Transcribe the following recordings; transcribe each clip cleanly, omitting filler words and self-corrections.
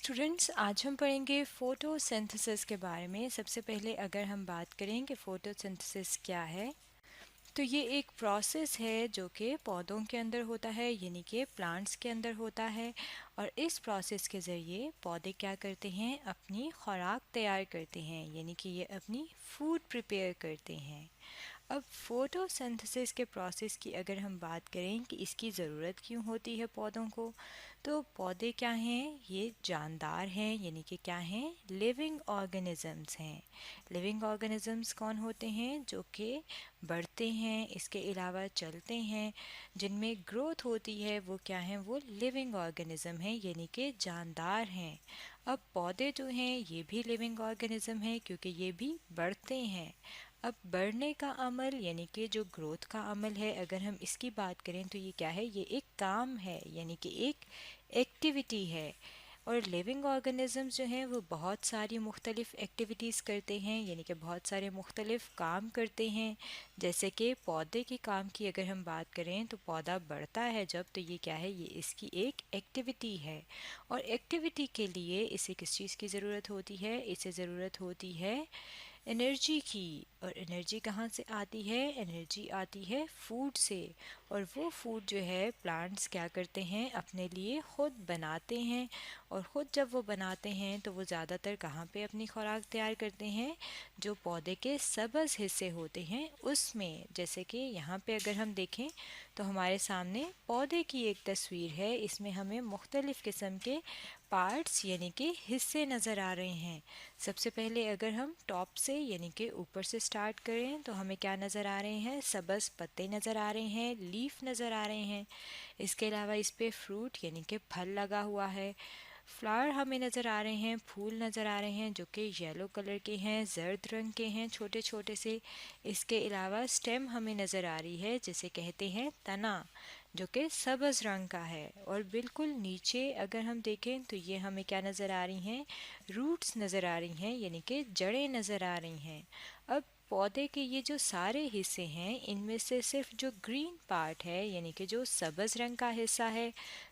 Students, आज हम पढ़ेंगे फोटोसिंथेसिस के बारे में। सबसे पहले अगर हम बात करें कि फोटोसिंथेसिस क्या है, तो ये एक प्रोसेस है जो कि पौधों के अंदर होता है, यानी कि प्लांट्स के अंदर होता है। और इस प्रोसेस के ज़रिए पौधे क्या करते हैं, अपनी खुराक तैयार करते हैं, यानी कि ये अपनी फूड प्रिपेयर करते हैं। अब फोटोसिंथेसिस के प्रोसेस की अगर हम बात करें कि इसकी ज़रूरत क्यों होती है पौधों को, तो पौधे क्या हैं, ये जानदार हैं, यानी कि क्या हैं, लिविंग ऑर्गेनिजम्स हैं। लिविंग ऑर्गेनिजम्स कौन होते हैं, जो कि बढ़ते हैं, इसके अलावा चलते हैं, जिनमें ग्रोथ होती है, वो क्या हैं, वो लिविंग ऑर्गेनिज्म हैं, यानी कि जानदार हैं। अब पौधे जो हैं ये भी लिविंग ऑर्गेनिज्म हैं, क्योंकि ये भी बढ़ते हैं। अब बढ़ने का अमल यानी कि जो ग्रोथ का अमल है, अगर हम इसकी बात करें तो ये क्या है, ये एक काम है, यानी कि एक एक्टिविटी है। और लिविंग ऑर्गेनिजम्स जो हैं वो बहुत सारी मुख्तलिफ़ एक्टिविटीज़ करते हैं, यानी कि बहुत सारे मुख्तलिफ़ काम करते हैं। जैसे कि पौधे के काम की अगर हम बात करें तो पौधा बढ़ता है जब, तो ये क्या है, ये इसकी एक एक्टिविटी है। और एक्टिविटी के लिए इसे किस चीज़ की ज़रूरत होती है, इसे ज़रूरत होती है एनर्जी की। और एनर्जी कहाँ से आती है, एनर्जी आती है फूड से। और वो फूड जो है प्लांट्स क्या करते हैं, अपने लिए ख़ुद बनाते हैं। और ख़ुद जब वो बनाते हैं तो वो ज़्यादातर कहाँ पे अपनी खुराक तैयार करते हैं, जो पौधे के सब्ज़ हिस्से होते हैं उसमें। जैसे कि यहाँ पे अगर हम देखें तो हमारे सामने पौधे की एक तस्वीर है, इसमें हमें मुख्तलिफ़ किस्म के पार्ट्स यानी कि हिस्से नज़र आ रहे हैं। सबसे पहले अगर हम टॉप से यानी कि ऊपर से स्टार्ट करें तो हमें क्या नज़र आ रहे हैं, सब्ज़ पत्ते नज़र आ रहे हैं, लीफ नज़र आ रहे हैं। इसके अलावा इस पे फ्रूट यानी कि फल लगा हुआ है। फ्लावर हमें नज़र आ रहे हैं, फूल नज़र आ रहे हैं जो कि येलो कलर के हैं, जर्द रंग के हैं, छोटे छोटे से। इसके अलावा स्टेम हमें नज़र आ रही है, जिसे कहते हैं तना, जो कि सब्ज़ रंग का है। और बिल्कुल नीचे अगर हम देखें तो ये हमें क्या नज़र आ रही हैं, रूट्स नज़र आ रही हैं, यानी कि जड़ें नज़र आ रही हैं। अब पौधे के ये जो सारे हिस्से हैं, इनमें से सिर्फ जो ग्रीन पार्ट है यानी कि जो सब्ज़ रंग का हिस्सा है,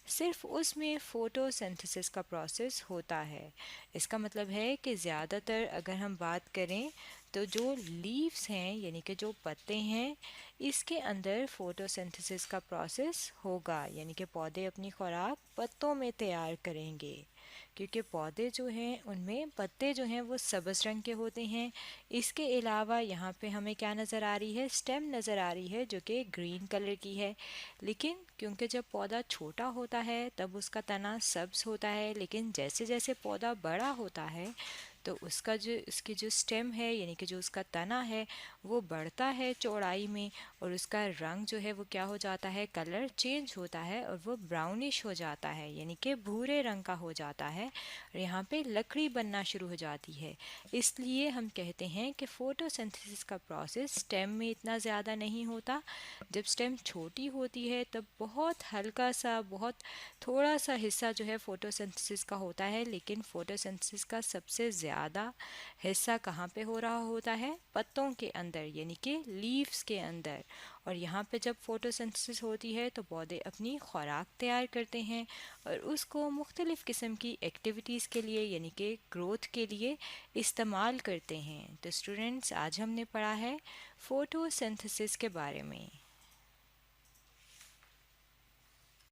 सिर्फ उसमें फोटोसिंथेसिस का प्रोसेस होता है। इसका मतलब है कि ज़्यादातर अगर हम बात करें तो जो लीव्स हैं यानी कि जो पत्ते हैं, इसके अंदर फोटोसिंथेसिस का प्रोसेस होगा, यानी कि पौधे अपनी खुराक पत्तों में तैयार करेंगे। क्योंकि पौधे जो हैं उनमें पत्ते जो हैं वो सब्ज़ रंग के होते हैं। इसके अलावा यहाँ पे हमें क्या नज़र आ रही है, स्टेम नज़र आ रही है जो कि ग्रीन कलर की है। लेकिन क्योंकि जब पौधा छोटा होता है तब उसका तना सब्ज़ होता है, लेकिन जैसे जैसे पौधा बड़ा होता है तो उसकी जो स्टेम है यानी कि जो उसका तना है वो बढ़ता है चौड़ाई में। और उसका रंग जो है वो क्या हो जाता है, कलर चेंज होता है और वो ब्राउनिश हो जाता है, यानी कि भूरे रंग का हो जाता है। और यहाँ पे लकड़ी बनना शुरू हो जाती है। इसलिए हम कहते हैं कि फोटोसिंथेसिस का प्रोसेस स्टेम में इतना ज़्यादा नहीं होता। जब स्टेम छोटी होती है तब बहुत हल्का सा, बहुत थोड़ा सा हिस्सा जो है फोटोसिंथेसिस का होता है। लेकिन फोटोसिंथेसिस का सबसे ज़्यादा हिस्सा कहाँ पे हो रहा होता है, पत्तों के अंदर, यानी कि लीव्स के अंदर। और यहाँ पे जब फोटोसिंथेसिस होती है तो पौधे अपनी खुराक तैयार करते हैं और उसको मुख्तलिफ़ किस्म की एक्टिविटीज़ के लिए यानी कि ग्रोथ के लिए इस्तेमाल करते हैं। तो स्टूडेंट्स, आज हमने पढ़ा है फोटोसिंथेसिस के बारे में।